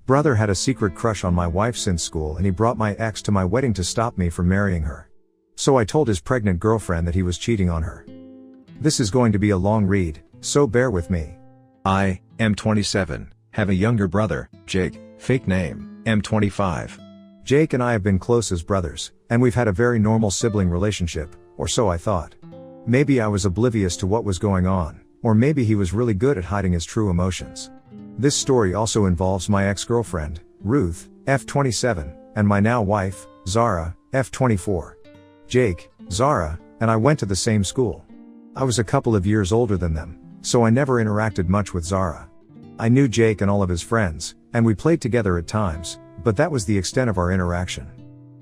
brother had a secret crush on my wife since school, and he brought my ex to my wedding to stop me from marrying her. So I told his pregnant girlfriend that he was cheating on her. This is going to be a long read, so bear with me. I am 27, have a younger brother, Jake, fake name, M25. Jake and I have been close as brothers, and we've had a very normal sibling relationship, or so I thought. Maybe I was oblivious to what was going on, or maybe he was really good at hiding his true emotions. This story also involves my ex-girlfriend, Ruth, F27, and my now wife, Zara, F24. Jake, Zara, and I went to the same school. I was a couple of years older than them, so I never interacted much with Zara. I knew Jake and all of his friends, and we played together at times, but that was the extent of our interaction.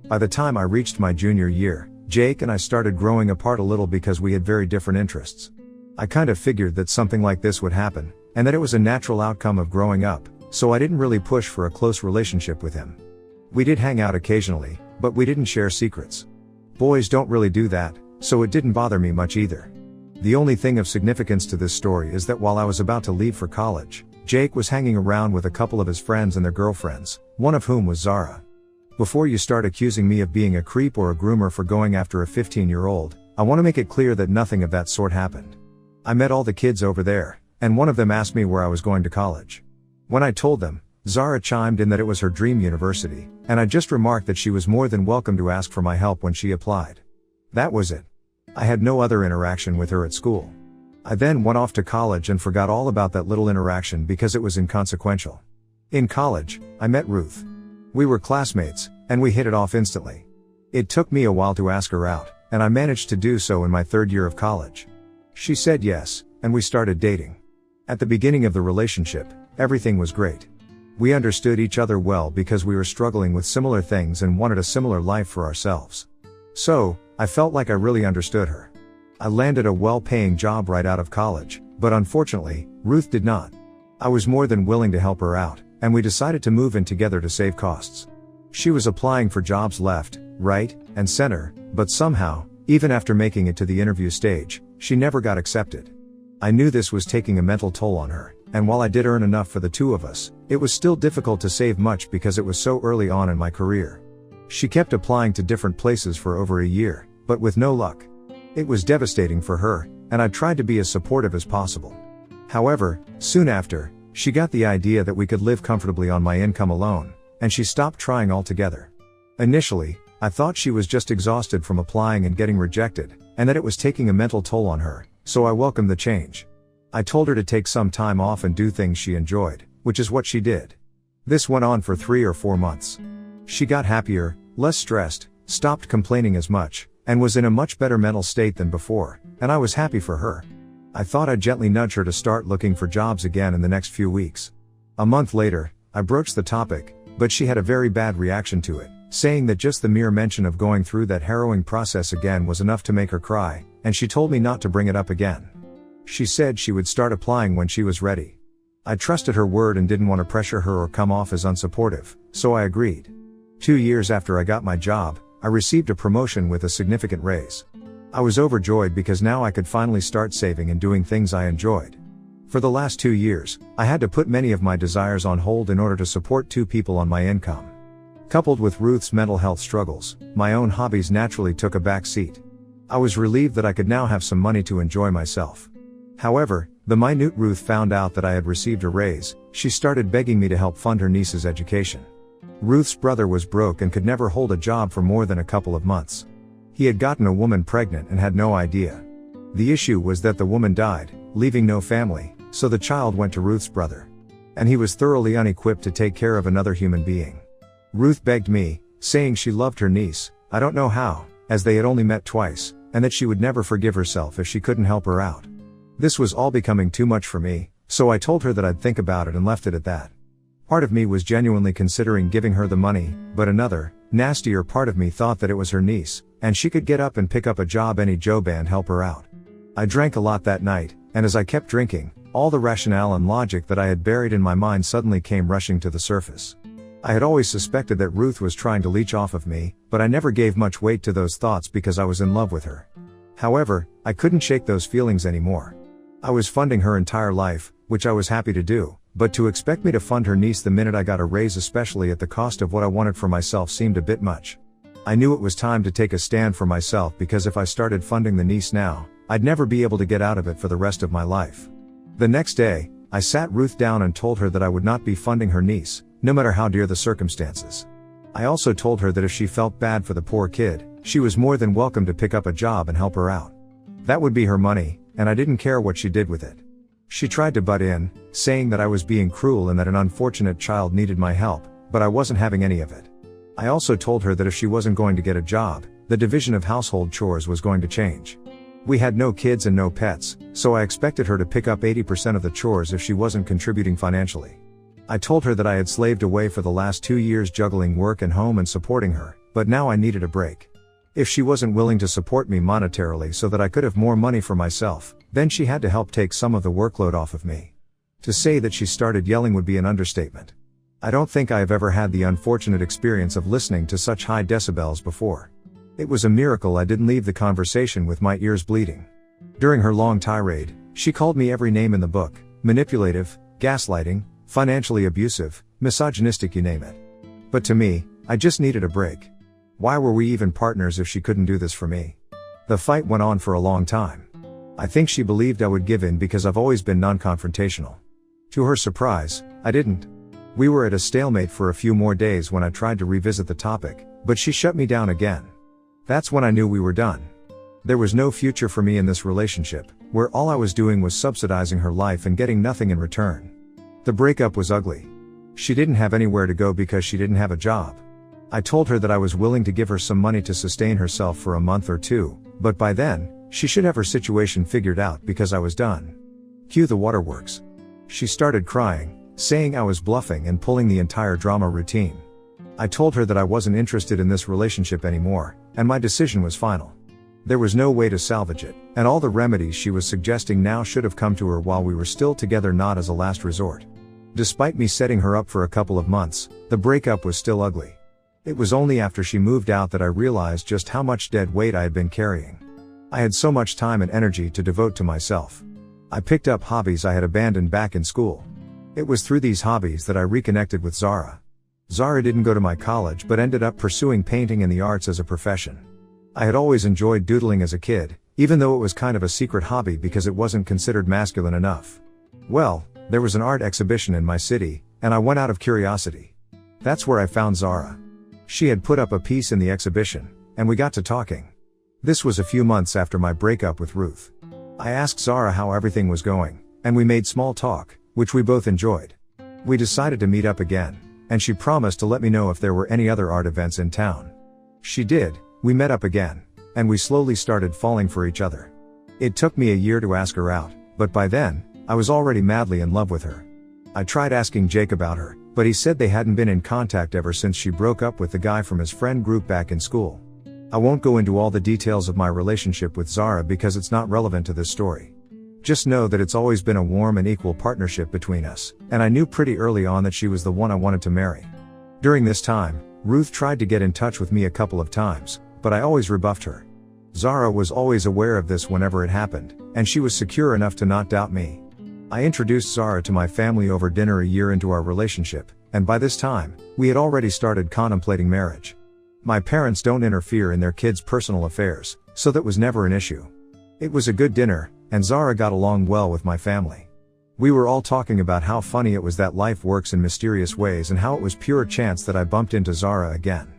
By the time I reached my junior year, Jake and I started growing apart a little because we had very different interests. I kind of figured that something like this would happen, and that it was a natural outcome of growing up, so I didn't really push for a close relationship with him. We did hang out occasionally, but we didn't share secrets. Boys don't really do that, so it didn't bother me much either. The only thing of significance to this story is that while I was about to leave for college, Jake was hanging around with a couple of his friends and their girlfriends, one of whom was Zara. Before you start accusing me of being a creep or a groomer for going after a 15-year-old, I want to make it clear that nothing of that sort happened. I met all the kids over there, and one of them asked me where I was going to college. When I told them, Zara chimed in that it was her dream university, and I just remarked that she was more than welcome to ask for my help when she applied. That was it. I had no other interaction with her at school. I then went off to college and forgot all about that little interaction because it was inconsequential. In college, I met Ruth. We were classmates, and we hit it off instantly. It took me a while to ask her out, and I managed to do so in my third year of college. She said yes, and we started dating. At the beginning of the relationship, everything was great. We understood each other well because we were struggling with similar things and wanted a similar life for ourselves. So, I felt like I really understood her. I landed a well-paying job right out of college, but unfortunately, Ruth did not. I was more than willing to help her out, and we decided to move in together to save costs. She was applying for jobs left, right, and center, but somehow, even after making it to the interview stage, she never got accepted. I knew this was taking a mental toll on her, and while I did earn enough for the two of us, it was still difficult to save much because it was so early on in my career. She kept applying to different places for over a year, but with no luck. It was devastating for her, and I tried to be as supportive as possible. However, soon after, she got the idea that we could live comfortably on my income alone, and she stopped trying altogether. Initially, I thought she was just exhausted from applying and getting rejected, and that it was taking a mental toll on her, so I welcomed the change. I told her to take some time off and do things she enjoyed, which is what she did. This went on for 3 or 4 months. She got happier, less stressed, stopped complaining as much, and was in a much better mental state than before, and I was happy for her. I thought I'd gently nudge her to start looking for jobs again in the next few weeks. A month later, I broached the topic, but she had a very bad reaction to it, saying that just the mere mention of going through that harrowing process again was enough to make her cry, and she told me not to bring it up again. She said she would start applying when she was ready. I trusted her word and didn't want to pressure her or come off as unsupportive, so I agreed. 2 years after I got my job, I received a promotion with a significant raise. I was overjoyed because now I could finally start saving and doing things I enjoyed. For the last 2 years, I had to put many of my desires on hold in order to support 2 people on my income. Coupled with Ruth's mental health struggles, my own hobbies naturally took a back seat. I was relieved that I could now have some money to enjoy myself. However, the minute Ruth found out that I had received a raise, she started begging me to help fund her niece's education. Ruth's brother was broke and could never hold a job for more than a couple of months. He had gotten a woman pregnant and had no idea. The issue was that the woman died, leaving no family, so the child went to Ruth's brother. And he was thoroughly unequipped to take care of another human being. Ruth begged me, saying she loved her niece, I don't know how, as they had only met twice, and that she would never forgive herself if she couldn't help her out. This was all becoming too much for me, so I told her that I'd think about it and left it at that. Part of me was genuinely considering giving her the money, but another, nastier part of me thought that it was her niece, and she could get up and pick up a job any job and help her out. I drank a lot that night, and as I kept drinking, all the rationale and logic that I had buried in my mind suddenly came rushing to the surface. I had always suspected that Ruth was trying to leech off of me, but I never gave much weight to those thoughts because I was in love with her. However, I couldn't shake those feelings anymore. I was funding her entire life, which I was happy to do, But to expect me to fund her niece the minute I got a raise, especially at the cost of what I wanted for myself, seemed a bit much. I knew it was time to take a stand for myself, because if I started funding the niece now, I'd never be able to get out of it for the rest of my life. The next day, I sat Ruth down and told her that I would not be funding her niece, no matter how dear the circumstances. I also told her that if she felt bad for the poor kid, she was more than welcome to pick up a job and help her out. That would be her money, and I didn't care what she did with it. She tried to butt in, saying that I was being cruel and that an unfortunate child needed my help, but I wasn't having any of it. I also told her that if she wasn't going to get a job, the division of household chores was going to change. We had no kids and no pets, so I expected her to pick up 80% of the chores if she wasn't contributing financially. I told her that I had slaved away for the last 2 years juggling work and home and supporting her, but now I needed a break. If she wasn't willing to support me monetarily so that I could have more money for myself, then she had to help take some of the workload off of me. To say that she started yelling would be an understatement. I don't think I have ever had the unfortunate experience of listening to such high decibels before. It was a miracle I didn't leave the conversation with my ears bleeding. During her long tirade, she called me every name in the book: manipulative, gaslighting, financially abusive, misogynistic, you name it. But to me, I just needed a break. Why were we even partners if she couldn't do this for me? The fight went on for a long time. I think she believed I would give in because I've always been non-confrontational. To her surprise, I didn't. We were at a stalemate for a few more days when I tried to revisit the topic, but she shut me down again. That's when I knew we were done. There was no future for me in this relationship, where all I was doing was subsidizing her life and getting nothing in return. The breakup was ugly. She didn't have anywhere to go because she didn't have a job. I told her that I was willing to give her some money to sustain herself for a month or two, but by then, she should have her situation figured out because I was done. Cue the waterworks. She started crying, saying I was bluffing and pulling the entire drama routine. I told her that I wasn't interested in this relationship anymore, and my decision was final. There was no way to salvage it, and all the remedies she was suggesting now should have come to her while we were still together, not as a last resort. Despite me setting her up for a couple of months, the breakup was still ugly. It was only after she moved out that I realized just how much dead weight I had been carrying. I had so much time and energy to devote to myself. I picked up hobbies I had abandoned back in school. It was through these hobbies that I reconnected with Zara. Zara didn't go to my college but ended up pursuing painting and the arts as a profession. I had always enjoyed doodling as a kid, even though it was kind of a secret hobby because it wasn't considered masculine enough. Well, there was an art exhibition in my city, and I went out of curiosity. That's where I found Zara. She had put up a piece in the exhibition, and we got to talking. This was a few months after my breakup with Ruth. I asked Zara how everything was going, and we made small talk, which we both enjoyed. We decided to meet up again, and she promised to let me know if there were any other art events in town. She did. We met up again, and we slowly started falling for each other. It took me a year to ask her out, but by then, I was already madly in love with her. I tried asking Jake about her, but he said they hadn't been in contact ever since she broke up with the guy from his friend group back in school. I won't go into all the details of my relationship with Zara because it's not relevant to this story. Just know that it's always been a warm and equal partnership between us, and I knew pretty early on that she was the one I wanted to marry. During this time, Ruth tried to get in touch with me a couple of times, but I always rebuffed her. Zara was always aware of this whenever it happened, and she was secure enough to not doubt me. I introduced Zara to my family over dinner a year into our relationship, and by this time, we had already started contemplating marriage. My parents don't interfere in their kids' personal affairs, so that was never an issue. It was a good dinner, and Zara got along well with my family. We were all talking about how funny it was that life works in mysterious ways and how it was pure chance that I bumped into Zara again.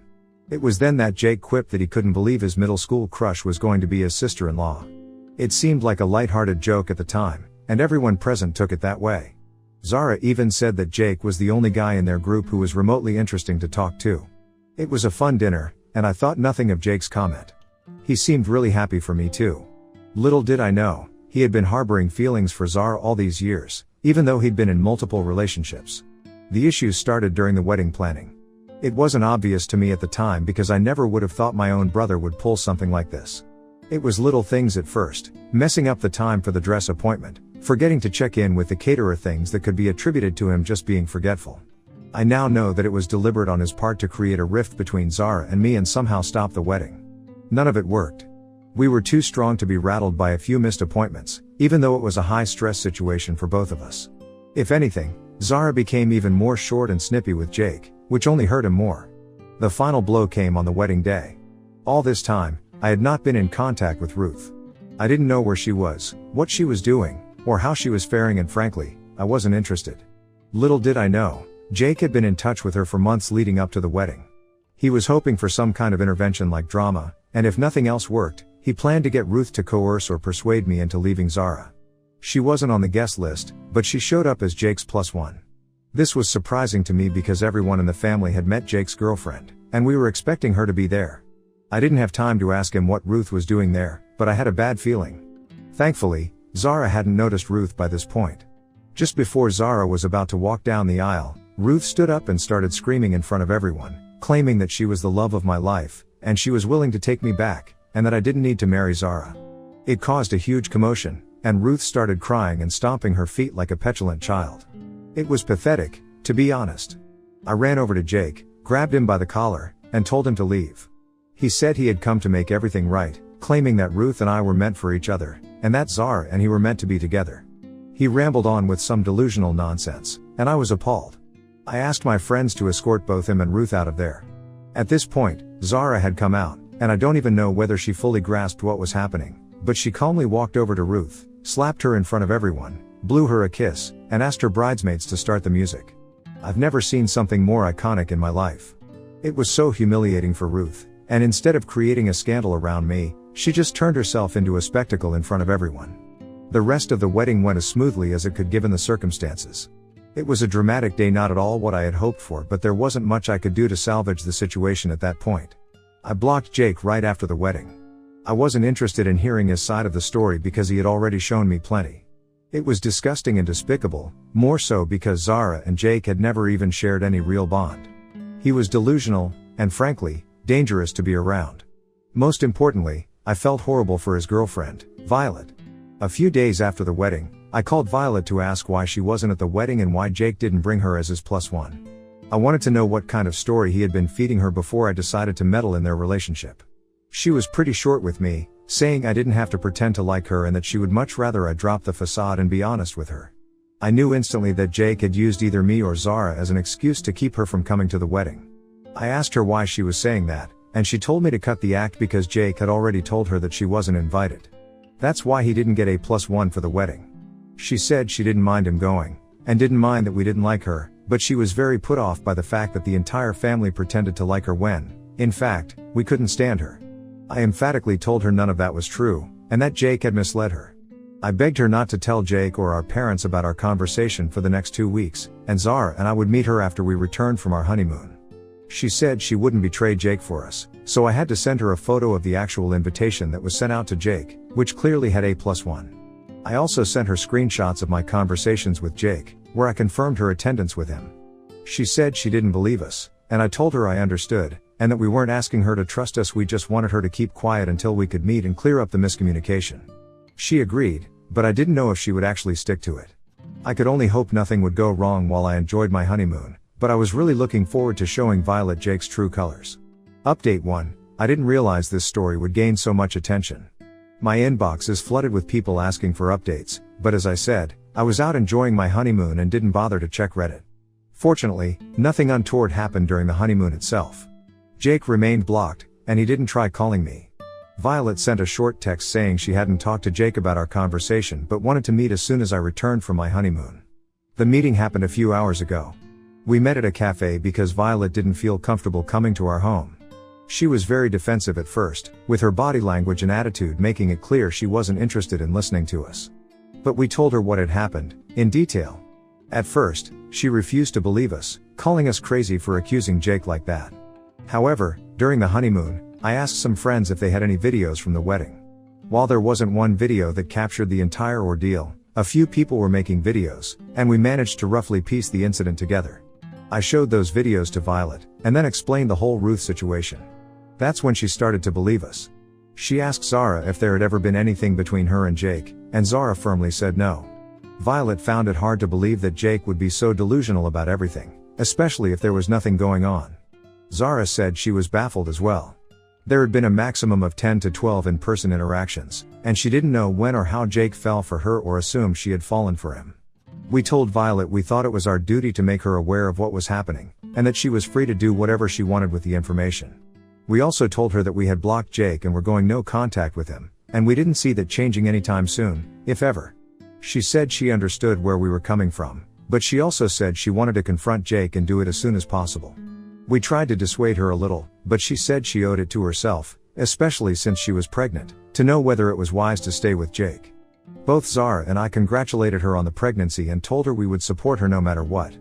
It was then that Jake quipped that he couldn't believe his middle school crush was going to be his sister-in-law. It seemed like a light-hearted joke at the time, and everyone present took it that way. Zara even said that Jake was the only guy in their group who was remotely interesting to talk to. It was a fun dinner, and I thought nothing of Jake's comment. He seemed really happy for me too. Little did I know, he had been harboring feelings for Zara all these years, even though he'd been in multiple relationships. The issues started during the wedding planning. It wasn't obvious to me at the time because I never would have thought my own brother would pull something like this. It was little things at first, messing up the time for the dress appointment, forgetting to check in with the caterer, things that could be attributed to him just being forgetful. I now know that it was deliberate on his part to create a rift between Zara and me and somehow stop the wedding. None of it worked. We were too strong to be rattled by a few missed appointments, even though it was a high-stress situation for both of us. If anything, Zara became even more short and snippy with Jake, which only hurt him more. The final blow came on the wedding day. All this time, I had not been in contact with Ruth. I didn't know where she was, what she was doing, or how she was faring, and frankly, I wasn't interested. Little did I know, Jake had been in touch with her for months leading up to the wedding. He was hoping for some kind of intervention like drama, and if nothing else worked, he planned to get Ruth to coerce or persuade me into leaving Zara. She wasn't on the guest list, but she showed up as Jake's +1. This was surprising to me because everyone in the family had met Jake's girlfriend, and we were expecting her to be there. I didn't have time to ask him what Ruth was doing there, but I had a bad feeling. Thankfully, Zara hadn't noticed Ruth by this point. Just before Zara was about to walk down the aisle, Ruth stood up and started screaming in front of everyone, claiming that she was the love of my life, and she was willing to take me back, and that I didn't need to marry Zara. It caused a huge commotion, and Ruth started crying and stomping her feet like a petulant child. It was pathetic, to be honest. I ran over to Jake, grabbed him by the collar, and told him to leave. He said he had come to make everything right, claiming that Ruth and I were meant for each other, and that Zara and he were meant to be together. He rambled on with some delusional nonsense, and I was appalled. I asked my friends to escort both him and Ruth out of there. At this point, Zara had come out, and I don't even know whether she fully grasped what was happening, but she calmly walked over to Ruth, slapped her in front of everyone, blew her a kiss, and asked her bridesmaids to start the music. I've never seen something more iconic in my life. It was so humiliating for Ruth, and instead of creating a scandal around me, she just turned herself into a spectacle in front of everyone. The rest of the wedding went as smoothly as it could given the circumstances. It was a dramatic day, not at all what I had hoped for, but there wasn't much I could do to salvage the situation at that point. I blocked Jake right after the wedding. I wasn't interested in hearing his side of the story because he had already shown me plenty. It was disgusting and despicable, more so because Zara and Jake had never even shared any real bond. He was delusional, and frankly, dangerous to be around. Most importantly, I felt horrible for his girlfriend, Violet. A few days after the wedding, I called Violet to ask why she wasn't at the wedding and why Jake didn't bring her as his +1. I wanted to know what kind of story he had been feeding her before I decided to meddle in their relationship. She was pretty short with me, saying I didn't have to pretend to like her and that she would much rather I drop the facade and be honest with her. I knew instantly that Jake had used either me or Zara as an excuse to keep her from coming to the wedding. I asked her why she was saying that, and she told me to cut the act because Jake had already told her that she wasn't invited. That's why he didn't get a +1 for the wedding. She said she didn't mind him going, and didn't mind that we didn't like her, but she was very put off by the fact that the entire family pretended to like her when, in fact, we couldn't stand her. I emphatically told her none of that was true, and that Jake had misled her. I begged her not to tell Jake or our parents about our conversation for the next 2 weeks, and Zara and I would meet her after we returned from our honeymoon. She said she wouldn't betray Jake for us, so I had to send her a photo of the actual invitation that was sent out to Jake, which clearly had a +1. I also sent her screenshots of my conversations with Jake, where I confirmed her attendance with him. She said she didn't believe us, and I told her I understood, and that we weren't asking her to trust us, we just wanted her to keep quiet until we could meet and clear up the miscommunication. She agreed, but I didn't know if she would actually stick to it. I could only hope nothing would go wrong while I enjoyed my honeymoon, but I was really looking forward to showing Violet Jake's true colors. Update 1. I didn't realize this story would gain so much attention. My inbox is flooded with people asking for updates, but as I said, I was out enjoying my honeymoon and didn't bother to check Reddit. Fortunately, nothing untoward happened during the honeymoon itself. Jake remained blocked, and he didn't try calling me. Violet sent a short text saying she hadn't talked to Jake about our conversation but wanted to meet as soon as I returned from my honeymoon. The meeting happened a few hours ago. We met at a cafe because Violet didn't feel comfortable coming to our home. She was very defensive at first, with her body language and attitude making it clear she wasn't interested in listening to us. But we told her what had happened, in detail. At first, she refused to believe us, calling us crazy for accusing Jake like that. However, during the honeymoon, I asked some friends if they had any videos from the wedding. While there wasn't one video that captured the entire ordeal, a few people were making videos, and we managed to roughly piece the incident together. I showed those videos to Violet, and then explained the whole Ruth situation. That's when she started to believe us. She asked Zara if there had ever been anything between her and Jake, and Zara firmly said no. Violet found it hard to believe that Jake would be so delusional about everything, especially if there was nothing going on. Zara said she was baffled as well. There had been a maximum of 10 to 12 in-person interactions, and she didn't know when or how Jake fell for her or assumed she had fallen for him. We told Violet we thought it was our duty to make her aware of what was happening, and that she was free to do whatever she wanted with the information. We also told her that we had blocked Jake and were going no contact with him, and we didn't see that changing anytime soon, if ever. She said she understood where we were coming from, but she also said she wanted to confront Jake and do it as soon as possible. We tried to dissuade her a little, but she said she owed it to herself, especially since she was pregnant, to know whether it was wise to stay with Jake. Both Zara and I congratulated her on the pregnancy and told her we would support her no matter what.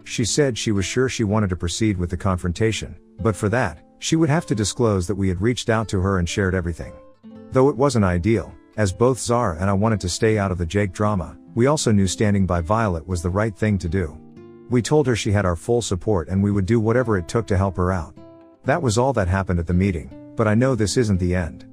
She said she was sure she wanted to proceed with the confrontation, but for that, she would have to disclose that we had reached out to her and shared everything. Though it wasn't ideal, as both Zara and I wanted to stay out of the Jake drama, we also knew standing by Violet was the right thing to do. We told her she had our full support and we would do whatever it took to help her out. That was all that happened at the meeting, but I know this isn't the end.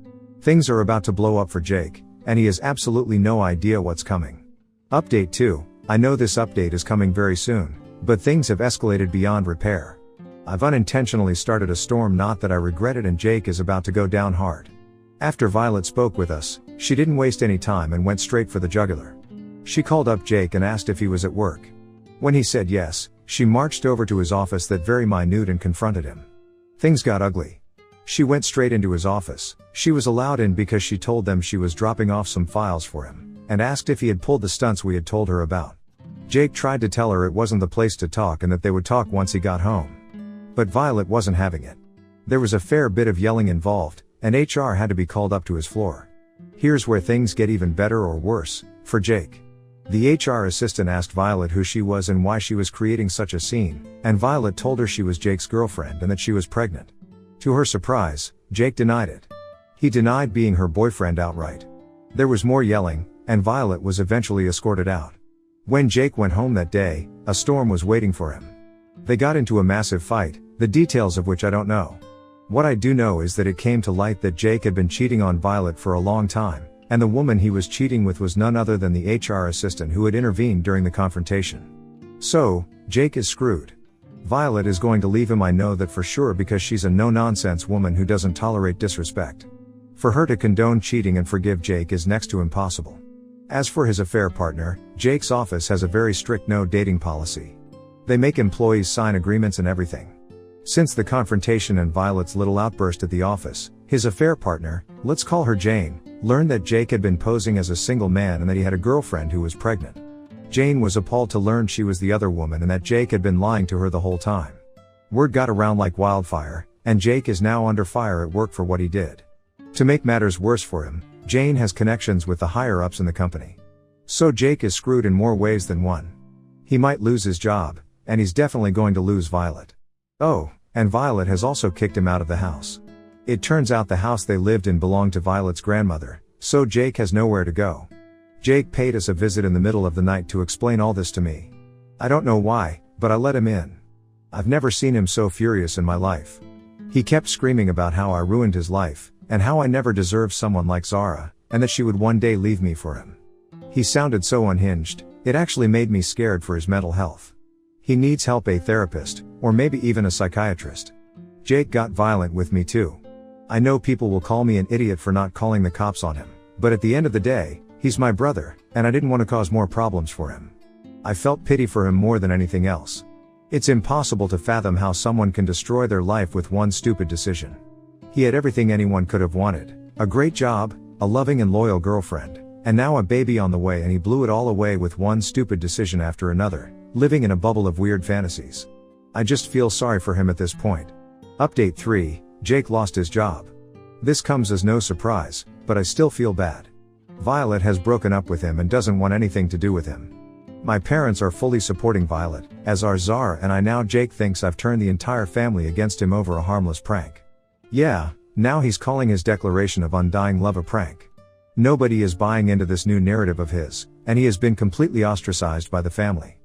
Things are about to blow up for Jake, and he has absolutely no idea what's coming. Update 2, I know this update is coming very soon, but things have escalated beyond repair. I've unintentionally started a storm knot that I regretted and Jake is about to go down hard. After Violet spoke with us, she didn't waste any time and went straight for the jugular. She called up Jake and asked if he was at work. When he said yes, she marched over to his office that very minute and confronted him. Things got ugly. She went straight into his office. She was allowed in because she told them she was dropping off some files for him, and asked if he had pulled the stunts we had told her about. Jake tried to tell her it wasn't the place to talk and that they would talk once he got home. But Violet wasn't having it. There was a fair bit of yelling involved, and HR had to be called up to his floor. Here's where things get even better or worse, for Jake. The HR assistant asked Violet who she was and why she was creating such a scene, and Violet told her she was Jake's girlfriend and that she was pregnant. To her surprise, Jake denied it. He denied being her boyfriend outright. There was more yelling, and Violet was eventually escorted out. When Jake went home that day, a storm was waiting for him. They got into a massive fight, the details of which I don't know. What I do know is that it came to light that Jake had been cheating on Violet for a long time, and the woman he was cheating with was none other than the HR assistant who had intervened during the confrontation. So, Jake is screwed. Violet is going to leave him, I know that for sure, because she's a no-nonsense woman who doesn't tolerate disrespect. For her to condone cheating and forgive Jake is next to impossible. As for his affair partner, Jake's office has a very strict no-dating policy. They make employees sign agreements and everything. Since the confrontation and Violet's little outburst at the office, his affair partner, let's call her Jane, learned that Jake had been posing as a single man and that he had a girlfriend who was pregnant. Jane was appalled to learn she was the other woman and that Jake had been lying to her the whole time. Word got around like wildfire, and Jake is now under fire at work for what he did. To make matters worse for him, Jane has connections with the higher-ups in the company. So Jake is screwed in more ways than one. He might lose his job, and he's definitely going to lose Violet. Oh, and Violet has also kicked him out of the house. It turns out the house they lived in belonged to Violet's grandmother, so Jake has nowhere to go. Jake paid us a visit in the middle of the night to explain all this to me. I don't know why, but I let him in. I've never seen him so furious in my life. He kept screaming about how I ruined his life, and how I never deserved someone like Zara, and that she would one day leave me for him. He sounded so unhinged, it actually made me scared for his mental health. He needs help, a therapist, or maybe even a psychiatrist. Jake got violent with me too. I know people will call me an idiot for not calling the cops on him, but at the end of the day, he's my brother, and I didn't want to cause more problems for him. I felt pity for him more than anything else. It's impossible to fathom how someone can destroy their life with one stupid decision. He had everything anyone could have wanted: a great job, a loving and loyal girlfriend, and now a baby on the way, and he blew it all away with one stupid decision after another, living in a bubble of weird fantasies. I just feel sorry for him at this point. Update 3, Jake lost his job. This comes as no surprise, but I still feel bad. Violet has broken up with him and doesn't want anything to do with him. My parents are fully supporting Violet, as are Zara and I. Now Jake thinks I've turned the entire family against him over a harmless prank. Yeah, now he's calling his declaration of undying love a prank. Nobody is buying into this new narrative of his, and he has been completely ostracized by the family.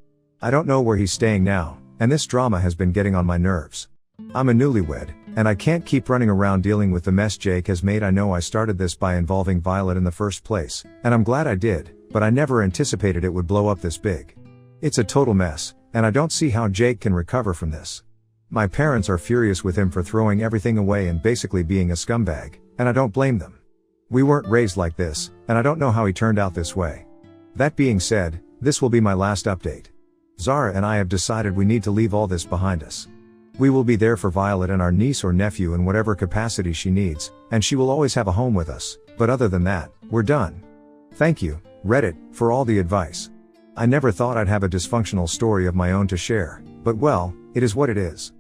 I don't know where he's staying now, and this drama has been getting on my nerves. I'm a newlywed, and I can't keep running around dealing with the mess Jake has made. I know I started this by involving Violet in the first place, and I'm glad I did, but I never anticipated it would blow up this big. It's a total mess, and I don't see how Jake can recover from this. My parents are furious with him for throwing everything away and basically being a scumbag, and I don't blame them. We weren't raised like this, and I don't know how he turned out this way. That being said, This will be my last update. Zara and I have decided we need to leave all this behind us. We will be there for Violet and our niece or nephew in whatever capacity she needs, and she will always have a home with us, but other than that, we're done. Thank you, Reddit, for all the advice. I never thought I'd have a dysfunctional story of my own to share, but well, it is what it is.